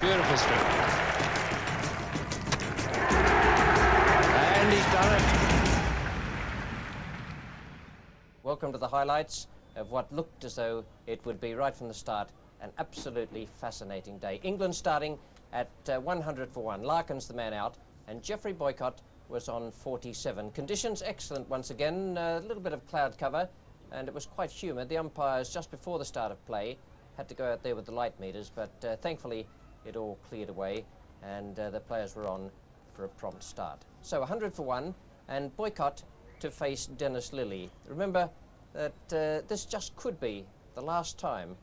Beautiful stroke. And he's done it. Welcome to the highlights of what looked as though it would be right from the start an absolutely fascinating day. England starting at 100 for 1. Larkin's the man out, and Geoffrey Boycott was on 47. Conditions excellent once again. A little bit of cloud cover, and it was quite humid. The umpires, just before the start of play, had to go out there with the light meters, but thankfully it all cleared away, and the players were on for a prompt start. So 100 for 1, and Boycott to face Dennis Lillee. Remember that this just could be the last time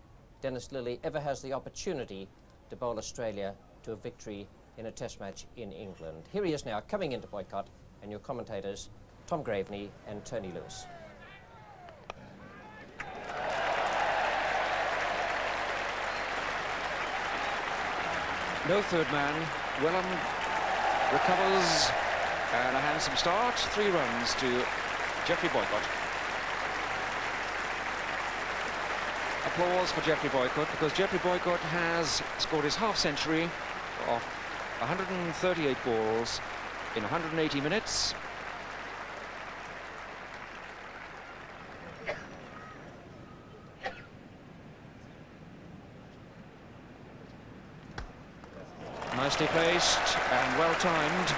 Dennis Lillee ever has the opportunity to bowl Australia to a victory in a test match in England. Here he is now, coming into Boycott, and your commentators, Tom Graveney and Tony Lewis. No third man. Wellham recovers, and a handsome start. 3 runs to Geoffrey Boycott. Applause for Geoffrey Boycott, because Geoffrey Boycott has scored his half-century off 138 balls in 180 minutes. Nicely placed and well timed.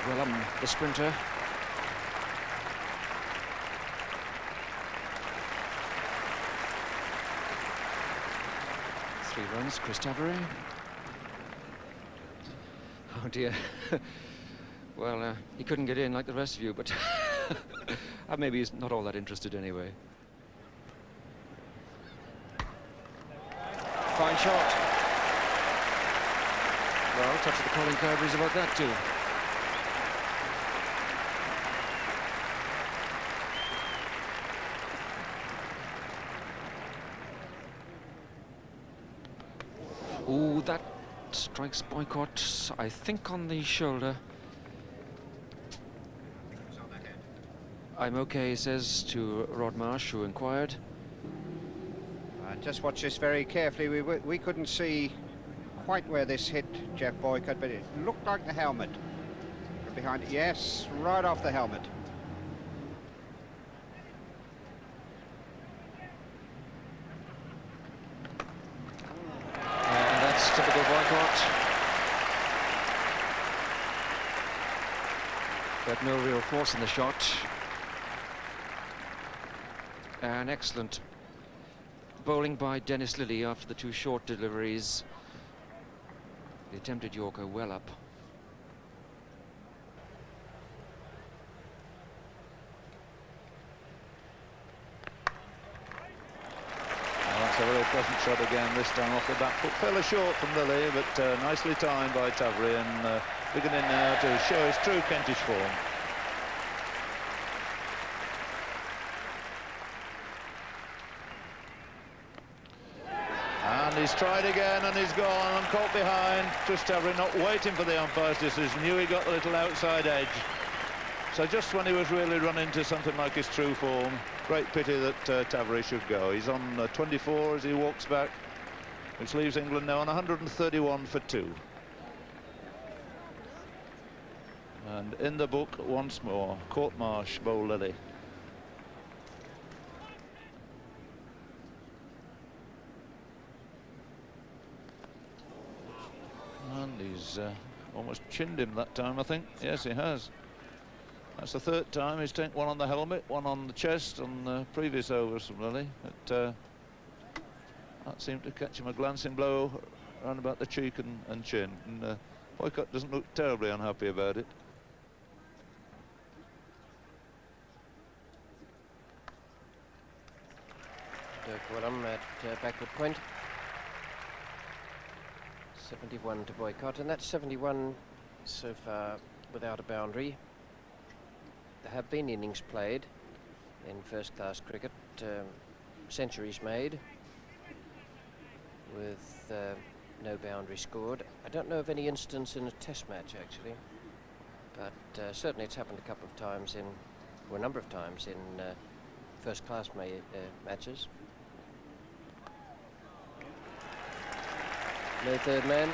Wellham, the sprinter. Three runs, Chris Tavery. Oh dear. Well, he couldn't get in like the rest of you, but maybe he's not all that interested anyway. Fine shot. Well, touch of the Colin Cowberries about that too. Ooh, that strikes Boycott, I think, on the shoulder. I'm okay, he says to Rod Marsh, who inquired. Just watch this very carefully. We couldn't see quite where this hit Geoff Boycott, but it looked like the helmet. From behind it, yes, right off the helmet. And that's typical Boycott. But no real force in the shot. An excellent bowling by Dennis Lillee after the 2 short deliveries. The attempted Yorker well up. That's a very pleasant shot again, this time off the back foot. Fairly short from Lillee, but nicely timed by Tavery, and beginning now to show his true Kentish form. And he's tried again, and he's gone and caught behind. Chris Tavery not waiting for the umpire's decision, knew he got the little outside edge. So just when he was really running to something like his true form, great pity that Tavery should go. He's on 24 as he walks back, which leaves England now on 131 for 2. And in the book once more, Court Marsh, bowl Lillee. And he's almost chinned him that time, I think. Yes, he has. That's the 3rd time he's taken one on the helmet, one on the chest on the previous overs from Lillee. But that seemed to catch him a glancing blow around about the cheek and chin. And Boycott doesn't look terribly unhappy about it. Dirk Wellham at backward point. 71 to Boycott, and that's 71 so far without a boundary. There have been innings played in first-class cricket, centuries made with no boundary scored. I don't know of any instance in a test match, actually, but certainly it's happened a couple of times or a number of times in first-class matches. No third man.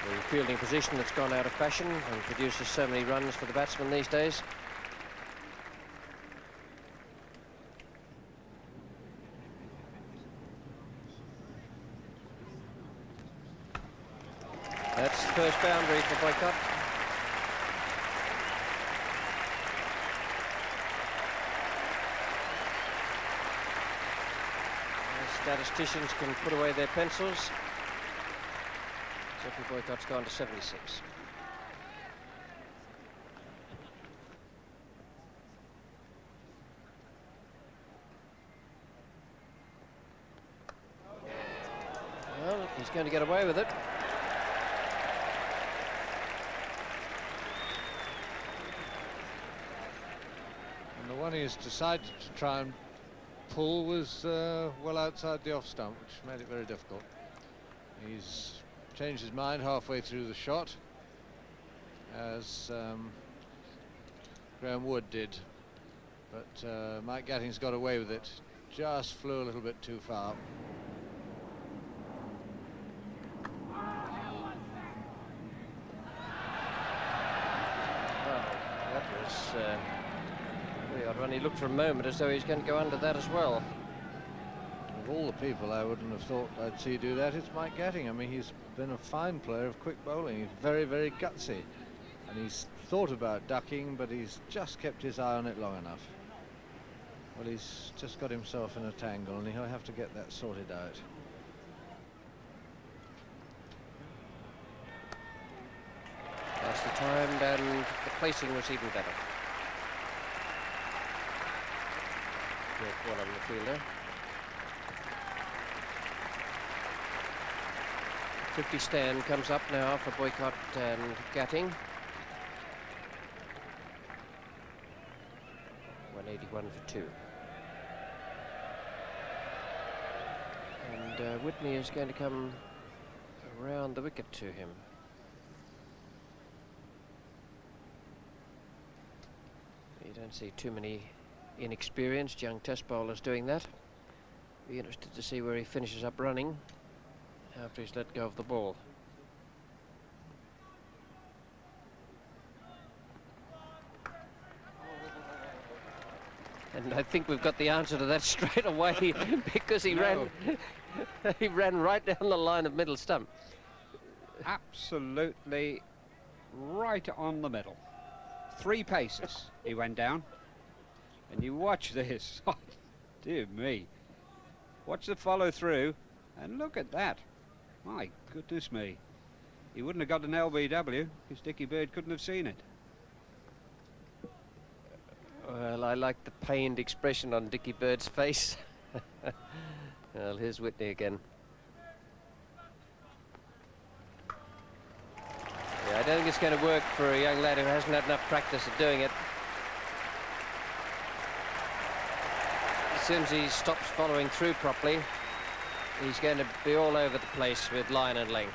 The fielding position that's gone out of fashion and produces so many runs for the batsman these days. That's the first boundary for Boycott. Statisticians can put away their pencils. Jeffrey Boycott's gone to 76. Well, he's going to get away with it. And the one he's decided to try and pull was well outside the off stump, which made it very difficult. He's changed his mind halfway through the shot, as Graham Wood did, but Mike Gatting's got away with it. Just flew a little bit too far. Well, that was very odd run. He looked for a moment as though he was going to go under that as well. Of all the people I wouldn't have thought I'd see do that, it's Mike Gatting. I mean, he's been a fine player of quick bowling. He's very, very gutsy. And he's thought about ducking, but he's just kept his eye on it long enough. Well, he's just got himself in a tangle, and he'll have to get that sorted out. That's the time, and the placing was even better. Good one on the fielder. 50 stand comes up now for Boycott and Gatting. 181 for 2. And Whitney is going to come around the wicket to him. You don't see too many inexperienced young test bowlers doing that. Be interested to see where he finishes up running after he's let go of the ball. And I think we've got the answer to that straight away because he ran he ran right down the line of middle stump. Absolutely right on the middle. 3 paces he went down. And you watch this. Oh, dear me. Watch the follow through and look at that. My goodness me. He wouldn't have got an LBW because Dickie Bird couldn't have seen it. Well, I like the pained expression on Dickie Bird's face. Well, here's Whitney again. Yeah, I don't think it's going to work for a young lad who hasn't had enough practice at doing it. As soon as he stops following through properly, he's going to be all over the place with line and length.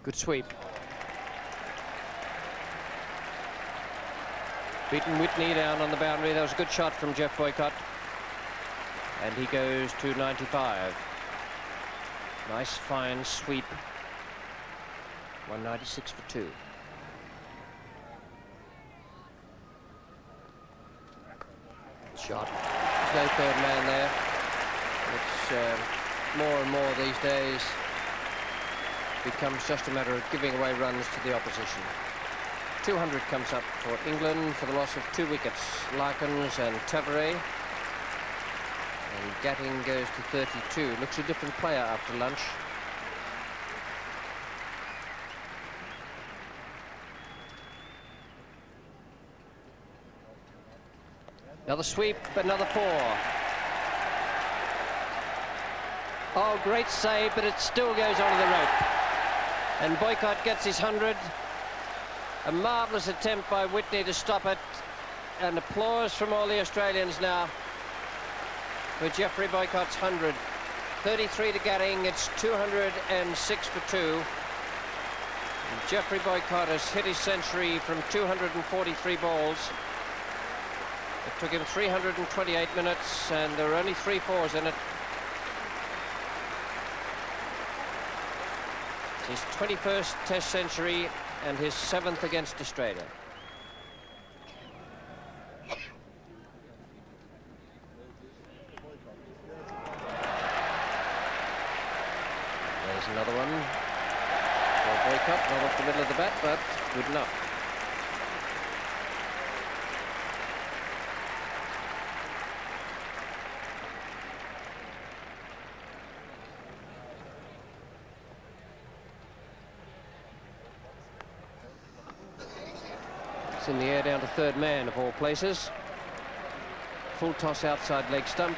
Good sweep. Beaten Whitney down on the boundary. That was a good shot from Jeff Boycott. And he goes to 95. Nice fine sweep. 196 for 2. Shot. There's no third man there. It's more and more these days becomes just a matter of giving away runs to the opposition. 200 comes up for England for the loss of 2 wickets. Larkins and Tavare. And Gatting goes to 32. Looks a different player after lunch. Another sweep, another 4. Oh, great save, but it still goes onto the rope. And Boycott gets his 100. A marvellous attempt by Whitney to stop it. And applause from all the Australians now for Geoffrey Boycott's 100. 33 to Gatting, it's 206 for 2. And Geoffrey Boycott has hit his century from 243 balls. Took him 328 minutes, and there were only 3 fours in it. His 21st Test century and his 7th against Australia. There's another one for Boycott, not off the middle of the bat, but good enough. It's in the air down to third man, of all places. Full toss outside leg stump.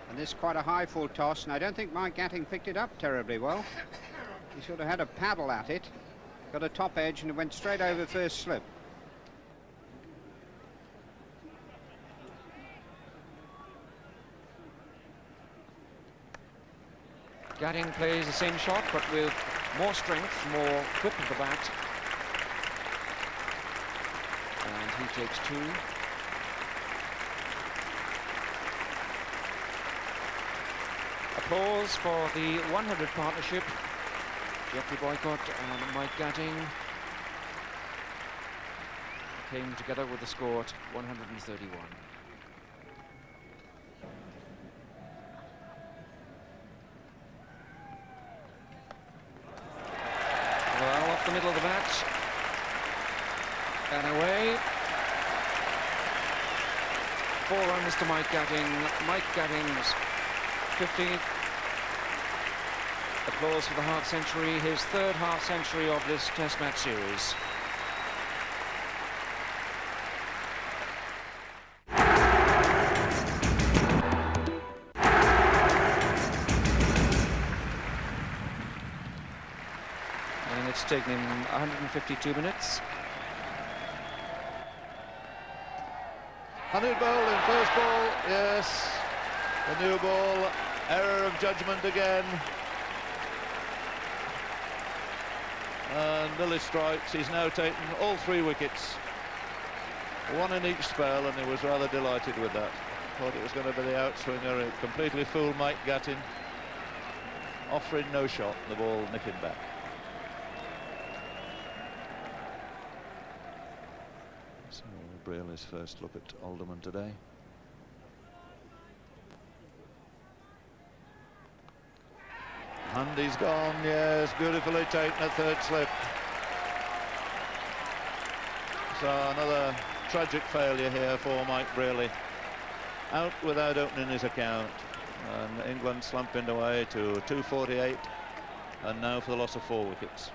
And this is quite a high full toss, and I don't think Mike Gatting picked it up terribly well. He sort of had a paddle at it, got a top edge, and it went straight over first slip. Gatting plays the same shot, but with more strength, more grip of the bat. And he takes 2. Applause for the 100 partnership. Geoffrey Boycott and Mike Gatting came together with the score at 131. Well, off the middle of the bat and away. 4 runs to Mike Gatting. Mike Gatting's 15th. Applause for the half century, his 3rd half century of this Test match series. And it's taken him 152 minutes. Hunted bowling, first ball, yes. The new ball, error of judgment again. And Lillee strikes. He's now taken all 3 wickets. 1 in each spell, and he was rather delighted with that. Thought it was going to be the outswinger. It completely fooled Mike Gatting. Offering no shot, the ball nipping back. So Brearley's first look at Alderman today. And he's gone, yes, beautifully taken at 3rd slip. So another tragic failure here for Mike Brearley. Out without opening his account. And England slumping away to 248. And now for the loss of 4 wickets.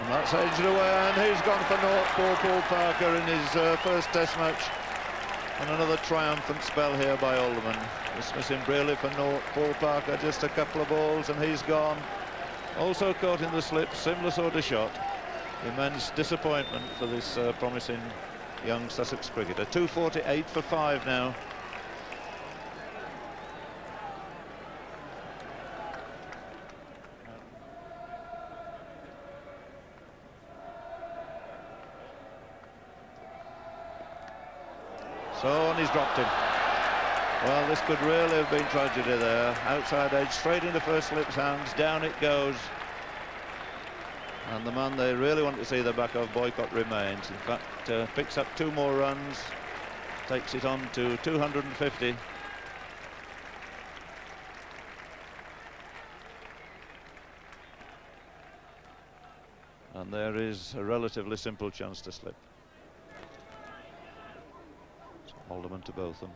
That's edged away, and he's gone for naught, poor Paul Parker, in his first Test match. And another triumphant spell here by Alderman. Dismissing Brearley for naught, Paul Parker just a couple of balls, and he's gone. Also caught in the slip, similar sort of shot. Immense disappointment for this promising young Sussex cricketer. 248 for 5 now. So, and he's dropped him. Well, this could really have been tragedy there. Outside edge, straight into first slip's hands, down it goes. And the man they really want to see the back of, Boycott, remains. In fact, picks up 2 more runs, takes it on to 250. And there is a relatively simple chance to slip. Alderman to Botham.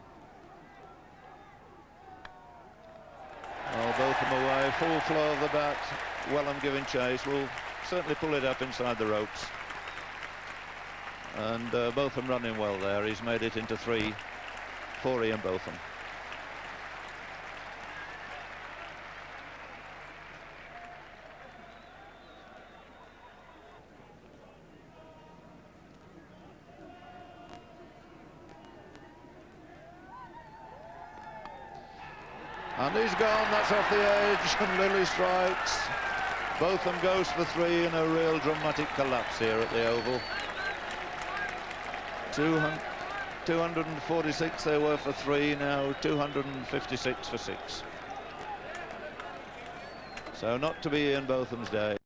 Oh, Botham away, full flow of the bat. Wellham giving chase, will certainly pull it up inside the ropes. And Botham running well there. He's made it into 3 for Ian Botham. And he's gone, that's off the edge, and Lillee strikes. Both of them goes for three in a real dramatic collapse here at the Oval. 246 they were for three, now 256 for six. So not to be Ian Botham's day.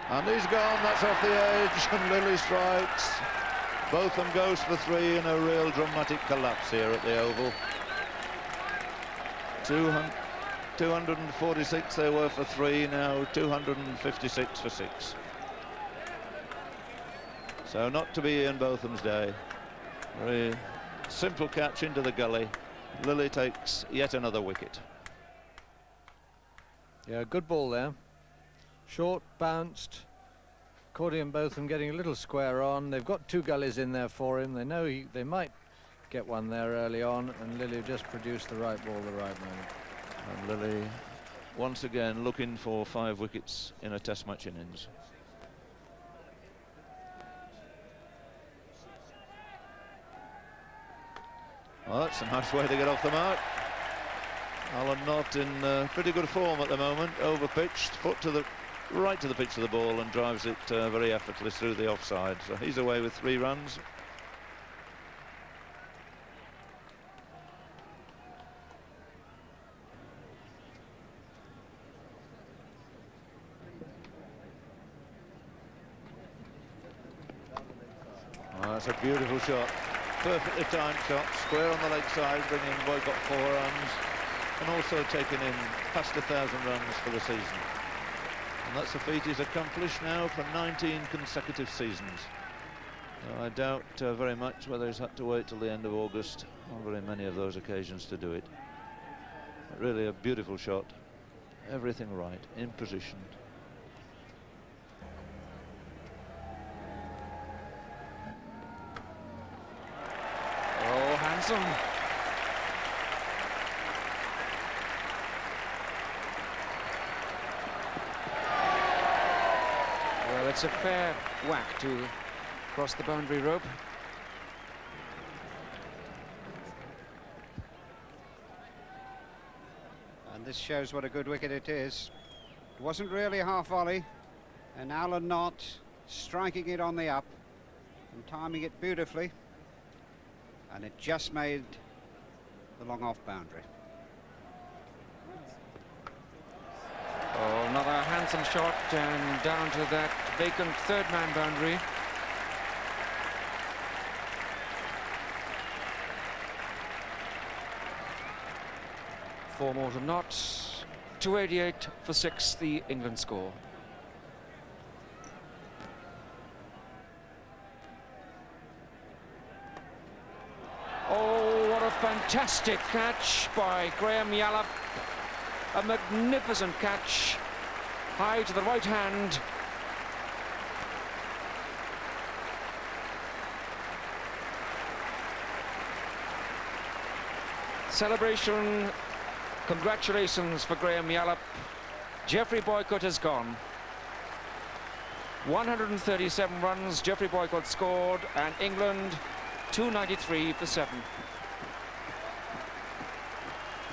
And he's gone, that's off the edge, and Lillee strikes. Both of them goes for three in a real dramatic collapse here at the Oval. 246 they were for three, now 256 for six. So not to be Ian Botham's day. Very simple catch into the gully. Lillee takes yet another wicket. Yeah, good ball there. Short, bounced. Cordy and Botham getting a little square on. They've got two gullies in there for him. They know they might get one there early on, and Lillee just produced the right ball at the right moment. And Lillee once again looking for 5 wickets in a test match innings. Well, that's a nice way to get off the mark. Alan not in pretty good form at the moment. Overpitched, foot to the right to the pitch of the ball, and drives it very effortlessly through the offside. So he's away with 3 runs. Oh, that's a beautiful shot. Perfectly timed shot, square on the leg side, bringing Boycott 4 runs, and also taking in past 1,000 runs for the season. And that's a feat he's accomplished now for 19 consecutive seasons. I doubt very much whether he's had to wait till the end of August on very many of those occasions to do it. But really a beautiful shot. Everything right, in position. Oh, handsome. Well, it's a fair whack to cross the boundary rope. And this shows what a good wicket it is. It wasn't really a half volley, and Alan Knott striking it on the up and timing it beautifully, and it just made the long off boundary. Oh, another handsome shot, and down to that vacant third-man boundary. Four more to Knott. 288 for 6, the England score. Oh, what a fantastic catch by Graham Yallop. A magnificent catch, high to the right hand. Celebration, congratulations for Graham Yallop. Geoffrey Boycott has gone. 137 runs Geoffrey Boycott scored, and England 293 for 7.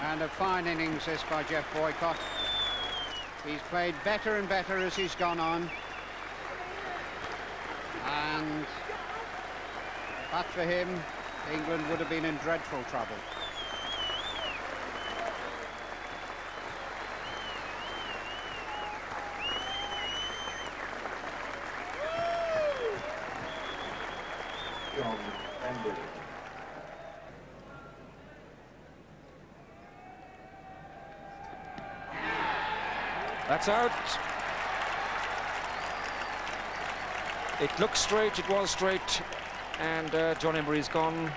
And a fine innings this by Geoff Boycott. He's played better and better as he's gone on. And but for him, England would have been in dreadful trouble. That's out. It looked straight, it was straight, and John Emery's gone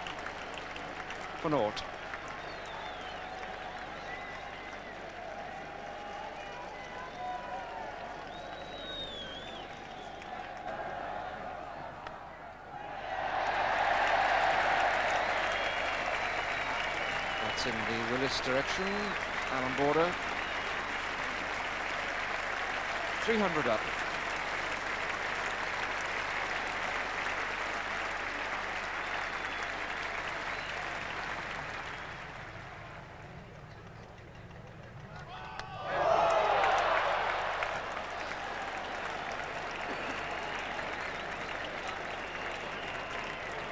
for naught. That's That's in the Willis direction. Alan Border. 300 up.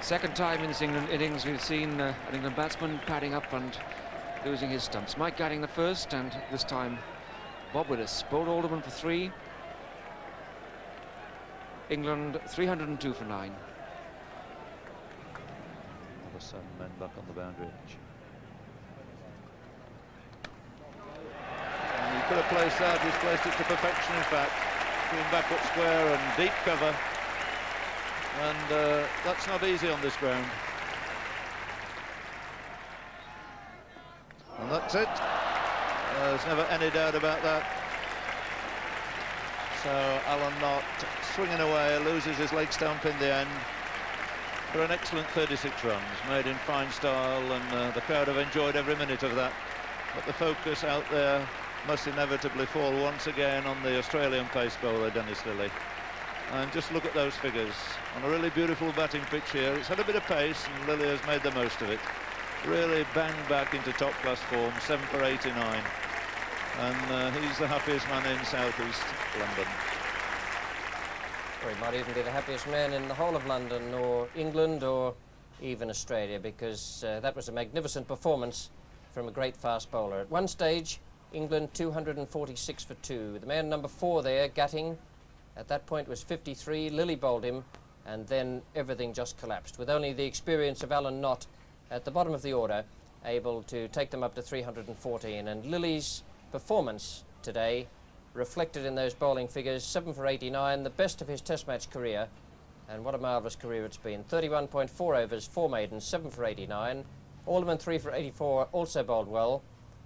Second time in this England innings we've seen an England batsman padding up and losing his stumps. Mike Gatting the first, and this time Bob Willis bowled Alderman for 3. England 302 for 9. Another 7 men back on the boundary edge. And he could have placed that. He's placed it to perfection, in fact. Between backward square and deep cover. And that's not easy on this ground. And that's it. There's never any doubt about that. So Alan Knott swinging away, loses his leg stump in the end for an excellent 36 runs, made in fine style, and the crowd have enjoyed every minute of that. But the focus out there must inevitably fall once again on the Australian pace bowler, Dennis Lillee. And just look at those figures. On a really beautiful batting pitch here, it's had a bit of pace, and Lillee has made the most of it. Really banged back into top-class form, 7 for 89. And he's the happiest man in southeast London. Or he might even be the happiest man in the whole of London, or England, or even Australia, because that was a magnificent performance from a great fast bowler. At one stage, England 246 for 2. The man number 4 there, Gatting, at that point was 53. Lillee bowled him, and then everything just collapsed, with only the experience of Alan Knott at the bottom of the order able to take them up to 314. And Lillee's performance today reflected in those bowling figures: 7 for 89, the best of his test match career, and what a marvellous career it's been. 31.4 overs, 4 maidens, 7 for 89. Alderman 3 for 84, also bowled well.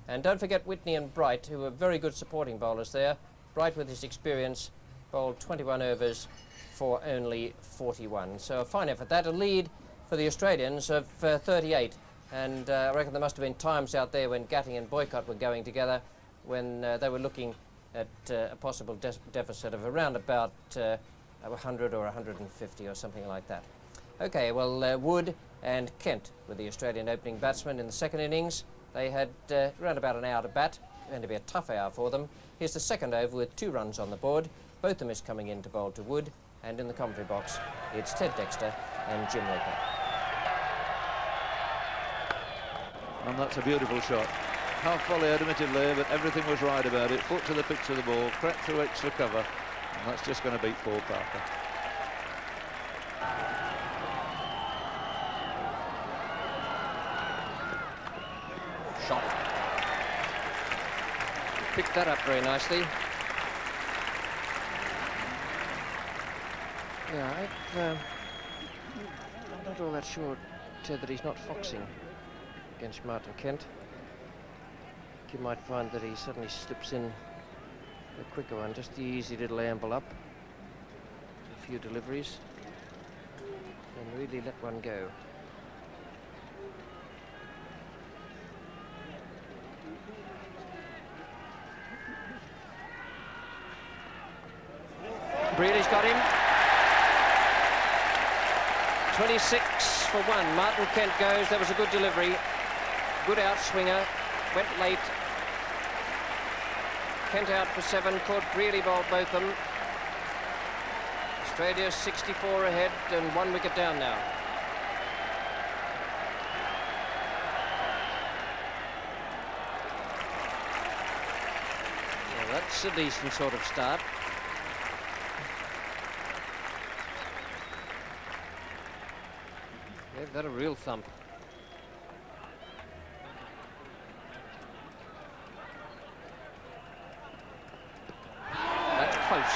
And don't forget Whitney and Bright, who were very good supporting bowlers there. Bright, with his experience, bowled 21 overs for only 41. So a fine effort. That a lead for the Australians of 38. And I reckon there must have been times out there when Gatting and BOYCOTT were going together, when they were looking at a possible deficit of around about 100 or 150 or something like that. Okay, well, Wood and Kent were the Australian opening batsmen in the second innings. They had around about an hour to bat. Going to be a tough hour for them. Here's the second over with 2 runs on the board. Botham is coming in to bowl to Wood, and in the commentary box it's Ted Dexter and Jim Roper. And that's a beautiful shot. Half volley, admittedly, but everything was right about it. Foot to the pitch of the ball, cracked through extra cover, and that's just going to beat Paul Parker. Shot. Picked that up very nicely. Yeah, I'm not all that sure, Ted, that he's not foxing against Martin Kent. You might find that he suddenly slips in a quicker one, just the easy little amble up, a few deliveries, and really let one go. Brealey's got him. 26 for 1. Martin Kent goes. That was a good delivery. Good outswinger. Went late. Kent out for 7. Caught Brealey bowled both them. Australia 64 ahead and 1 wicket down now. Well, that's a decent sort of start. Gave that a real thump. That's close.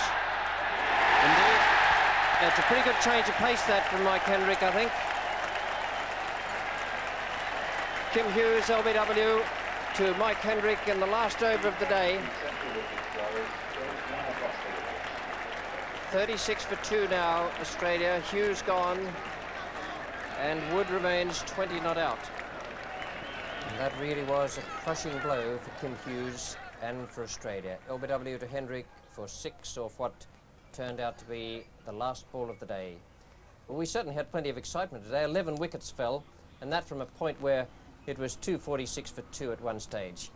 Indeed. That's a pretty good change of pace, that, from Mike Hendrick, I think. Kim Hughes, LBW, to Mike Hendrick in the last over of the day. 36 for 2 now, Australia. Hughes gone. And Wood remains 20 not out. That really was a crushing blow for Kim Hughes and for Australia. LBW to Hendrick for 6 off what turned out to be the last ball of the day. Well, we certainly had plenty of excitement today. 11 wickets fell, and that from a point where it was 246 for 2 at one stage.